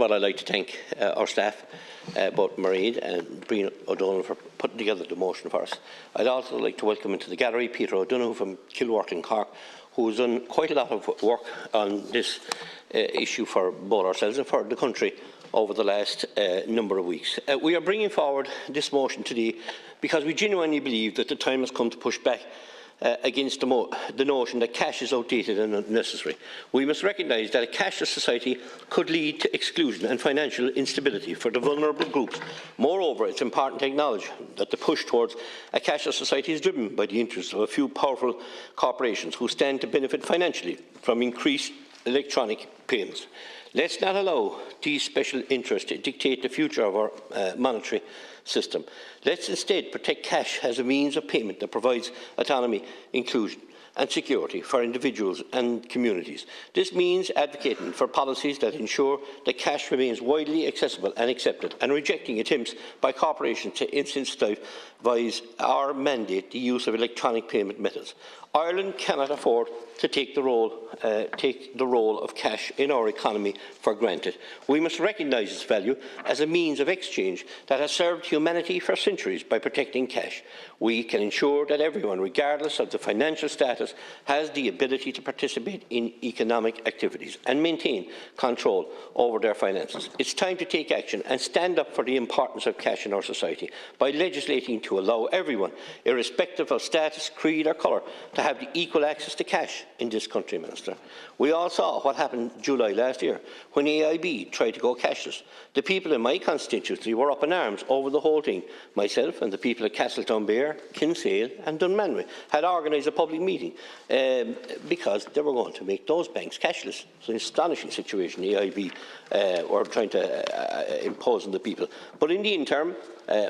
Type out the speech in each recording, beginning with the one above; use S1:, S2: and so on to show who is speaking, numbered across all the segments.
S1: Well, I'd like to thank our staff, both Mairead and Brian O'Donnell, for putting together the motion for us. I'd also like to welcome into the gallery Peter O'Donoghue from Kilworth in Cork, who has done quite a lot of work on this issue for both ourselves and for the country over the last number of weeks. We are bringing forward this motion today because we genuinely believe that the time has come to push back against the notion that cash is outdated and unnecessary. We must recognise that a cashless society could lead to exclusion and financial instability for the vulnerable groups. Moreover, it is important to acknowledge that the push towards a cashless society is driven by the interests of a few powerful corporations who stand to benefit financially from increased electronic payments. Let's not allow these special interests to dictate the future of our monetary system. Let's instead protect cash as a means of payment that provides autonomy, inclusion and security for individuals and communities. This means advocating for policies that ensure that cash remains widely accessible and accepted, and rejecting attempts by corporations to incentivise or mandate the use of electronic payment methods. Ireland cannot afford to take the role of cash in our economy for granted. We must recognise its value as a means of exchange that has served humanity for centuries by protecting cash. We can ensure that everyone, regardless of the financial status, has the ability to participate in economic activities and maintain control over their finances. It's time to take action and stand up for the importance of cash in our society by legislating to allow everyone, irrespective of status, creed or colour, to have the equal access to cash in this country, Minister. We all saw what happened in July last year when AIB tried to go cashless. The people in my constituency were up in arms over the whole thing. Myself and the people at Castletownbere, Kinsale and Dunmanway had organised a public meeting because they were going to make those banks cashless. It's an astonishing situation AIB were trying to impose on the people. But in the interim,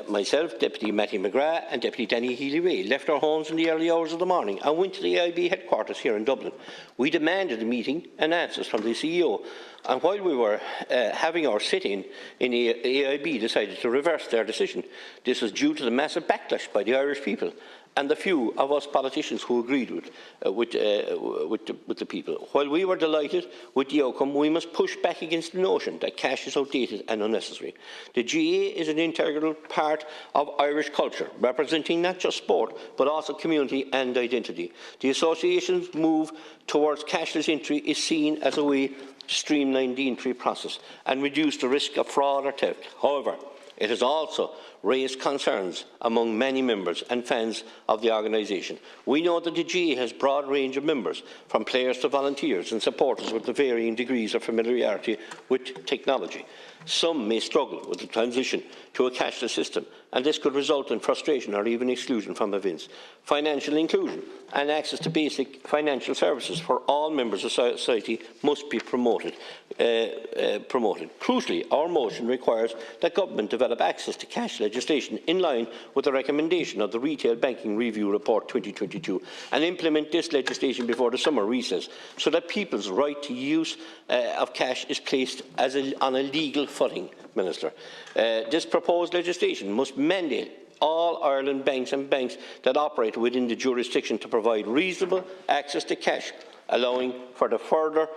S1: myself, Deputy Matthew McGrath and Deputy Danny Healy-Rae left our homes in the early hours of the morning and went to the AIB headquarters here in Dublin. We demanded a meeting and answers from the CEO. And while we were having our sit-in, AIB decided to reverse their decision. This was due to the massive backlash by the Irish people and the few of us politicians who agreed with the people. While we were delighted with the outcome, we must push back against the notion that cash is outdated and unnecessary. The GA is an integral part of Irish culture, representing not just sport, but also community and identity. The Association's move towards cashless entry is seen as a way to streamline the entry process and reduce the risk of fraud or theft. However, it has also raised concerns among many members and fans of the organisation. We know that the GA has a broad range of members, from players to volunteers and supporters with the varying degrees of familiarity with technology. Some may struggle with the transition to a cashless system, and this could result in frustration or even exclusion from events. Financial inclusion and access to basic financial services for all members of society must be promoted. Crucially, our motion requires that government develop access to cash legislation in line with the recommendation of the Retail Banking Review Report 2022 and implement this legislation before the summer recess so that people's right to use of cash is placed on a legal footing, Minister. This proposed legislation must mandate all Ireland banks and banks that operate within the jurisdiction to provide reasonable access to cash, allowing for the further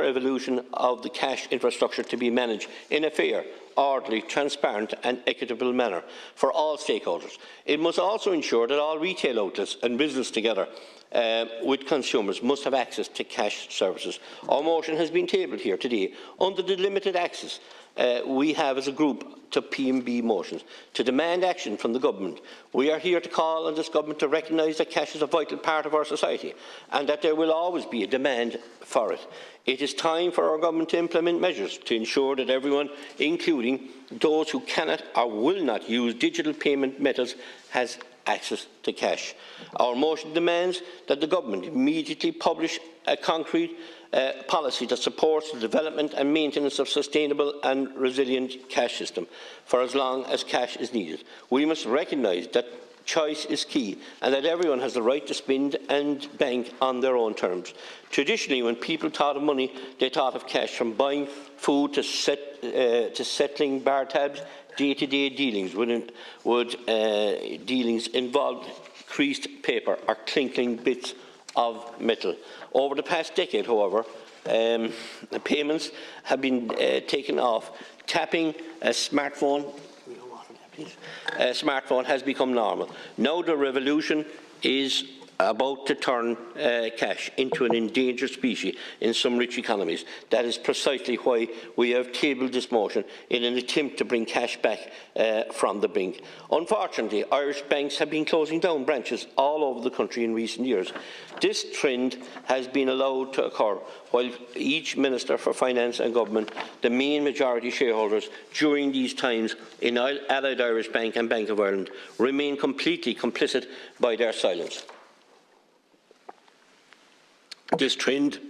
S1: evolution of the cash infrastructure to be managed in a fair, orderly, transparent and equitable manner for all stakeholders. It must also ensure that all retail outlets and business together with consumers must have access to cash services. Our motion has been tabled here today under the limited access we have as a group to PMB motions to demand action from the government. We are here to call on this government to recognise that cash is a vital part of our society and that there will always be a demand for it. It is time for our government to implement measures to ensure that everyone, including those who cannot or will not use digital payment methods, has access to cash. Our motion demands that the government immediately publish a concrete policy that supports the development and maintenance of sustainable and resilient cash system for as long as cash is needed. We must recognise that choice is key and that everyone has the right to spend and bank on their own terms. Traditionally, when people thought of money, they thought of cash, from buying food to settling bar tabs. Day-to-day dealings dealings involved creased paper or clinking bits of metal. Over the past decade, however, payments have been taken off. Tapping a smartphone has become normal. Now the revolution is about to turn cash into an endangered species in some rich economies. That is precisely why we have tabled this motion in an attempt to bring cash back from the brink. Unfortunately, Irish banks have been closing down branches all over the country in recent years. This trend has been allowed to occur while each Minister for Finance and Government, the main majority shareholders during these times in Allied Irish Bank and Bank of Ireland, remain completely complicit by their silence. This trend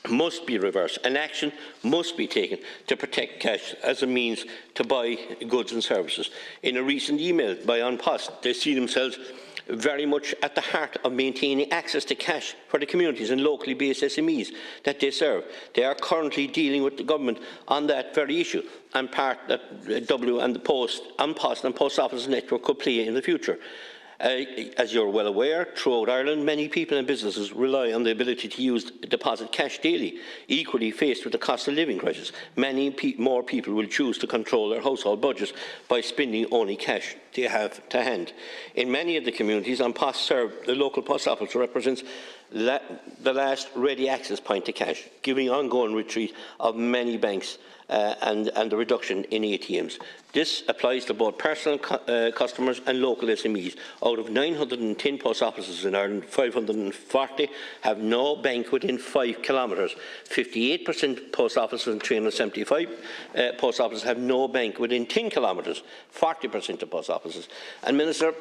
S1: must be reversed and action must be taken to protect cash as a means to buy goods and services. In a recent email by An Post, they see themselves very much at the heart of maintaining access to cash for the communities and locally based SMEs that they serve. They are currently dealing with the government on that very issue, and part that W and the Post and Post Office network could play in the future. As you're well aware, throughout Ireland, many people and businesses rely on the ability to use deposit cash daily. Equally, faced with the cost of living crisis, many more people will choose to control their household budgets by spending only cash they have to hand. In many of the communities, An Post served, the local post office represents the last ready access point to cash, giving ongoing retreat of many banks and the reduction in ATMs. This applies to both personal customers and local SMEs. Out of 910 post offices in Ireland, 540 have no bank within 5 kilometres. 58% post offices and 375 post offices have no bank within 10 kilometres. 40% of post offices. And Minister,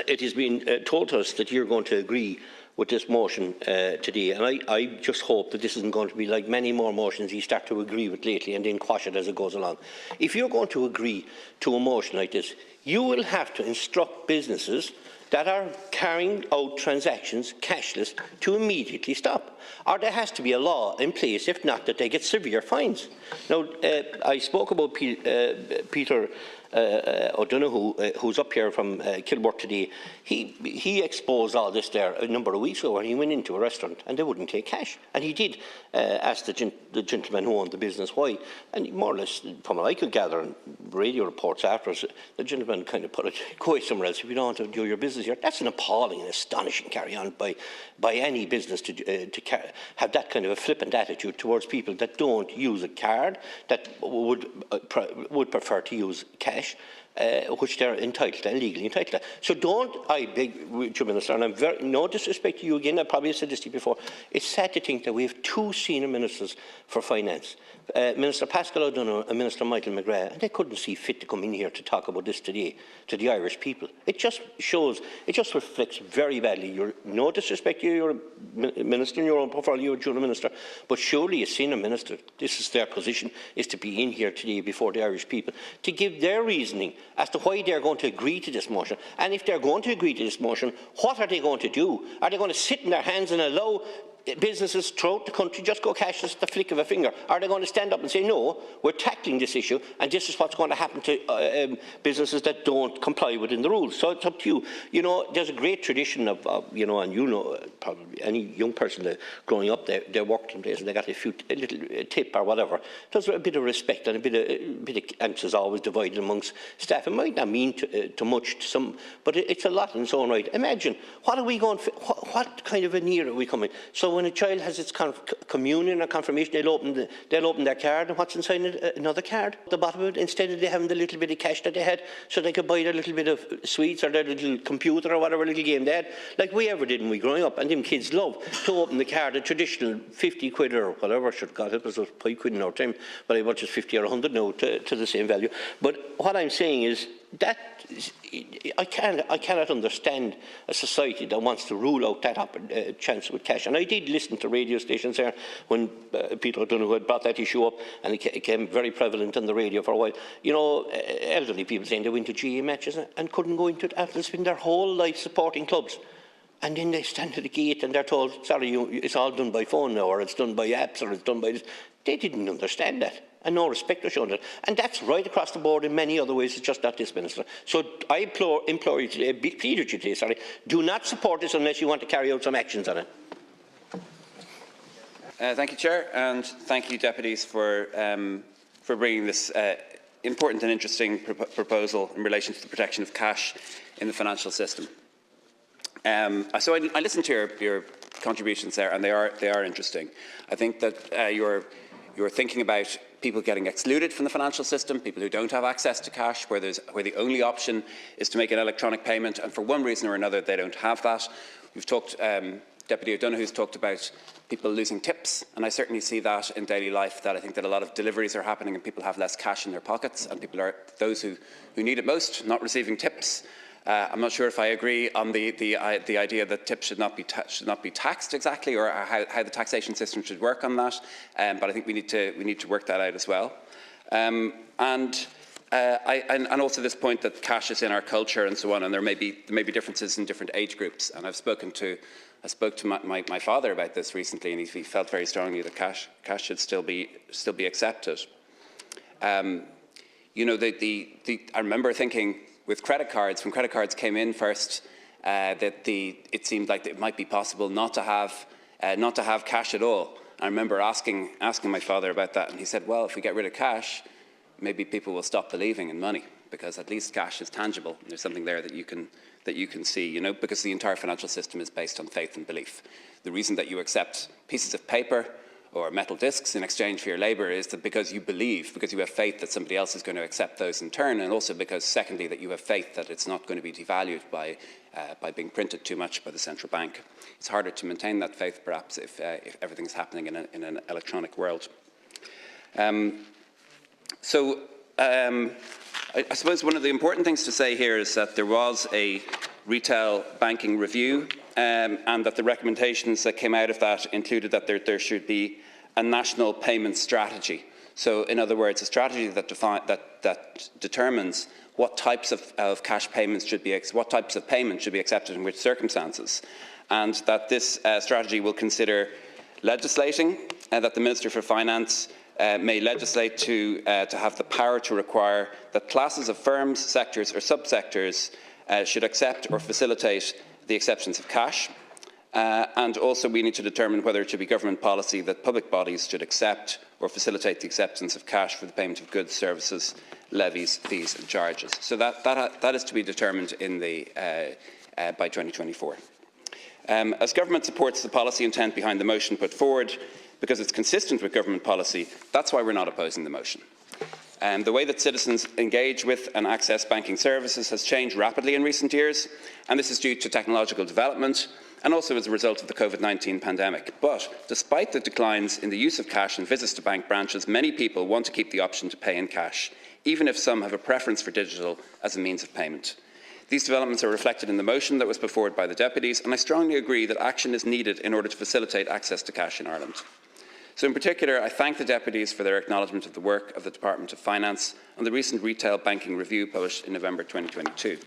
S1: it has been told to us that you're going to agree with this motion today, and I just hope that this isn't going to be like many more motions you start to agree with lately and then quash it as it goes along. If you're going to agree to a motion like this, you will have to instruct businesses that are carrying out transactions cashless to immediately stop. Or there has to be a law in place, if not, that they get severe fines. Now, I spoke about Peter O'Donoghue, who's up here from Kilworth today. He exposed all this there a number of weeks ago when he went into a restaurant and they wouldn't take cash. And he did ask the gentleman who owned the business why. And more or less, from what I could gather in radio reports afterwards, the gentleman kind of put it, go somewhere else if you don't want to do your business here. That's an appalling and astonishing carry-on by any business to have that kind of a flippant attitude towards people that don't use a card, that would prefer to use cash. Which they're entitled to and legally entitled to. So don't, I beg you, Minister, and I'm no disrespect to you again, I probably said this to you before, it's sad to think that we have two senior ministers for finance, Minister Pascal O'Donoghue and Minister Michael McGrath, and they couldn't see fit to come in here to talk about this today to the Irish people. It just shows, it just reflects very badly. You're no disrespect to you, you're a minister in your own profile, you're a junior minister, but surely a senior minister, this is their position, is to be in here today before the Irish people, to give their reasoning as to why they're going to agree to this motion. And if they're going to agree to this motion, what are they going to do? Are they going to sit in their hands and allow businesses throughout the country just go cashless at the flick of a finger? Are they going to stand up and say, no, we're tackling this issue and this is what's going to happen to businesses that don't comply within the rules? So it's up to you. You know, there's a great tradition of you know, and you know, probably any young person that growing up, they worked in place and they got a little tip or whatever. There's a bit of respect and a bit of emphasis always divided amongst staff. It might not mean too much to some, but it's a lot in its own right. Imagine, what are we going for, what kind of an era are we coming? So when a child has its communion or confirmation, they'll open their card, and what's inside it? Another card at the bottom of it, instead of they having the little bit of cash that they had, so they could buy their little bit of sweets or their little computer or whatever little game they had, like we ever did when we growing up. And them kids love to open the card, a traditional 50 quid or whatever, should God help us, it was 5 quid in our time, but I watch it's 50 or 100 now to the same value. But what I'm saying is that I cannot understand a society that wants to rule out that chance with cash. And I did listen to radio stations there when Peter O'Donoghue had brought that issue up, and it became very prevalent on the radio for a while. You know, elderly people saying they went to GA matches and couldn't go into it after they spend their whole life supporting clubs. And then they stand at the gate and they're told, sorry, it's all done by phone now, or it's done by apps, or it's done by this. They didn't understand that, and no respect was shown that. And that's right across the board in many other ways. It's just not this, Minister. So I implore you today, plead with you today, sorry, do not support this unless you want to carry out some actions on it.
S2: Thank you, Chair, and thank you, Deputies, for bringing this important and interesting proposal in relation to the protection of cash in the financial system. So I listened to your contributions there, and they are interesting. I think that you're thinking about people getting excluded from the financial system, people who don't have access to cash, where the only option is to make an electronic payment, and for one reason or another they don't have that. We've talked, Deputy O'Donoghue's talked about people losing tips, and I certainly see that in daily life, that I think that a lot of deliveries are happening and people have less cash in their pockets, and people are, those who need it most, not receiving tips. I'm not sure if I agree on the idea that tips should not be taxed exactly, or how the taxation system should work on that. But I think we need to work that out as well. And also this point that cash is in our culture and so on, and there may be differences in different age groups. And I spoke to my father about this recently, and he felt very strongly that cash should still be accepted. You know, I remember thinking, with credit cards, when credit cards came in first, that it seemed like it might be possible not to have cash at all. I remember asking my father about that, and he said, "Well, if we get rid of cash, maybe people will stop believing in money, because at least cash is tangible. There's something there that you can see, you know, because the entire financial system is based on faith and belief. The reason that you accept pieces of paper or metal discs in exchange for your labour is that because you believe, because you have faith that somebody else is going to accept those in turn, and also because, secondly, that you have faith that it's not going to be devalued by being printed too much by the central bank. It's harder to maintain that faith, perhaps, if everything's happening in an electronic world. I suppose one of the important things to say here is that there was a retail banking review, and that the recommendations that came out of that included that there should be a national payment strategy. So, in other words, a strategy that determines what types of cash payments should be, what types of payments should be accepted in which circumstances, and that this strategy will consider legislating, that the Minister for Finance may legislate to have the power to require that classes of firms, sectors or subsectors should accept or facilitate the acceptance of cash. And also we need to determine whether it should be government policy that public bodies should accept or facilitate the acceptance of cash for the payment of goods, services, levies, fees and charges. So that is to be determined in by 2024. As government supports the policy intent behind the motion put forward, because it's consistent with government policy, that's why we're not opposing the motion. The way that citizens engage with and access banking services has changed rapidly in recent years, and this is due to technological development and also as a result of the COVID-19 pandemic. But despite the declines in the use of cash and visits to bank branches, many people want to keep the option to pay in cash, even if some have a preference for digital as a means of payment. These developments are reflected in the motion that was put forward by the deputies, and I strongly agree that action is needed in order to facilitate access to cash in Ireland. So in particular, I thank the deputies for their acknowledgement of the work of the Department of Finance on the recent retail banking review published in November 2022.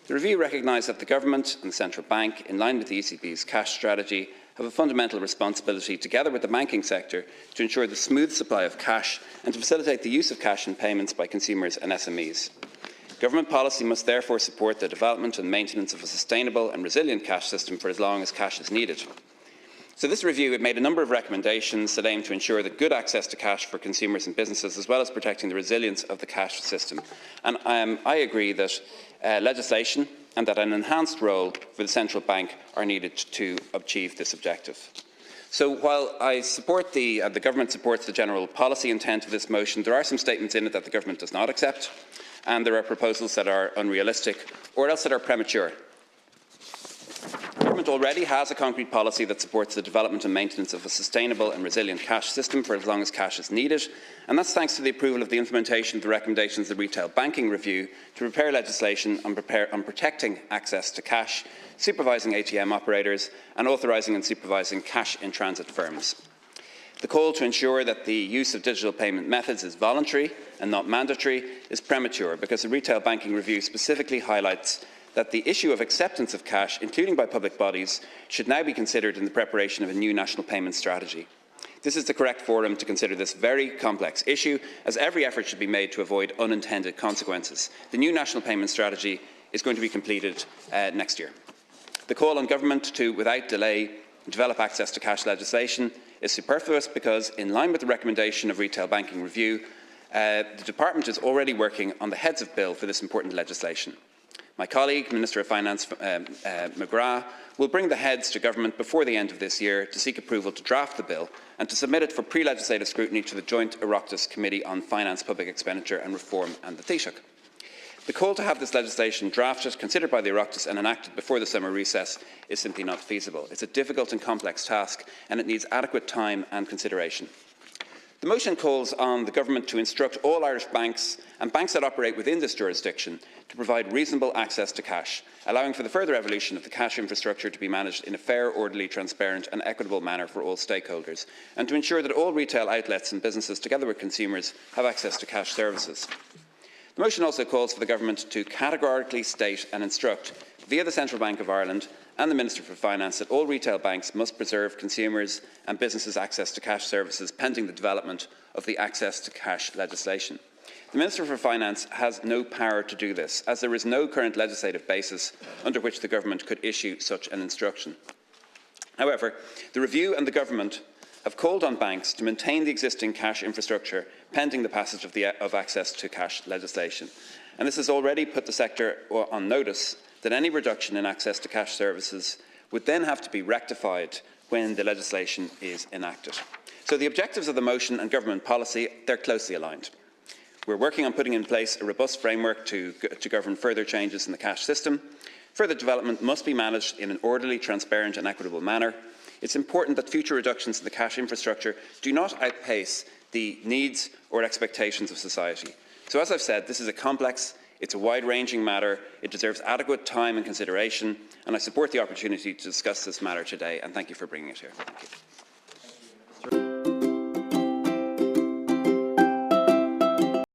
S2: The review recognised that the Government and the Central Bank, in line with the ECB's cash strategy, have a fundamental responsibility, together with the banking sector, to ensure the smooth supply of cash and to facilitate the use of cash in payments by consumers and SMEs. Government policy must therefore support the development and maintenance of a sustainable and resilient cash system for as long as cash is needed. So this review made a number of recommendations that aim to ensure that good access to cash for consumers and businesses, as well as protecting the resilience of the cash system. And I agree that legislation and that an enhanced role for the central bank are needed to achieve this objective. So while I support the government supports the general policy intent of this motion, there are some statements in it that the government does not accept, and there are proposals that are unrealistic or else that are premature. The government already has a concrete policy that supports the development and maintenance of a sustainable and resilient cash system for as long as cash is needed, and that's thanks to the approval of the implementation of the recommendations of the Retail Banking Review to prepare legislation on protecting access to cash, supervising ATM operators and authorising and supervising cash-in-transit firms. The call to ensure that the use of digital payment methods is voluntary and not mandatory is premature, because the Retail Banking Review specifically highlights that the issue of acceptance of cash, including by public bodies, should now be considered in the preparation of a new national payment strategy. This is the correct forum to consider this very complex issue, as every effort should be made to avoid unintended consequences. The new national payment strategy is going to be completed next year. The call on government to, without delay, develop access to cash legislation is superfluous because, in line with the recommendation of Retail Banking Review, the Department is already working on the heads of bill for this important legislation. My colleague, Minister of Finance McGrath, will bring the heads to Government before the end of this year to seek approval to draft the bill and to submit it for pre-legislative scrutiny to the joint Oireachtas Committee on Finance, Public Expenditure and Reform and the Taoiseach. The call to have this legislation drafted, considered by the Oireachtas and enacted before the summer recess is simply not feasible. It's a difficult and complex task and it needs adequate time and consideration. The motion calls on the Government to instruct all Irish banks and banks that operate within this jurisdiction to provide reasonable access to cash, allowing for the further evolution of the cash infrastructure to be managed in a fair, orderly, transparent and equitable manner for all stakeholders, and to ensure that all retail outlets and businesses, together with consumers, have access to cash services. The motion also calls for the Government to categorically state and instruct, via the Central Bank of Ireland and the Minister for Finance, that all retail banks must preserve consumers' and businesses' access to cash services pending the development of the access to cash legislation. The Minister for Finance has no power to do this, as there is no current legislative basis under which the Government could issue such an instruction. However, the Review and the Government have called on banks to maintain the existing cash infrastructure pending the passage of access to cash legislation. And this has already put the sector on notice that any reduction in access to cash services would then have to be rectified when the legislation is enacted. So the objectives of the motion and Government policy, they're closely aligned. We're working on putting in place a robust framework to govern further changes in the cash system. Further development must be managed in an orderly, transparent and equitable manner. It's important that future reductions in the cash infrastructure do not outpace the needs or expectations of society. So as I've said, this is a complex, it's a wide-ranging matter, it deserves adequate time and consideration, and I support the opportunity to discuss this matter today, and thank you for bringing it here. Thank you.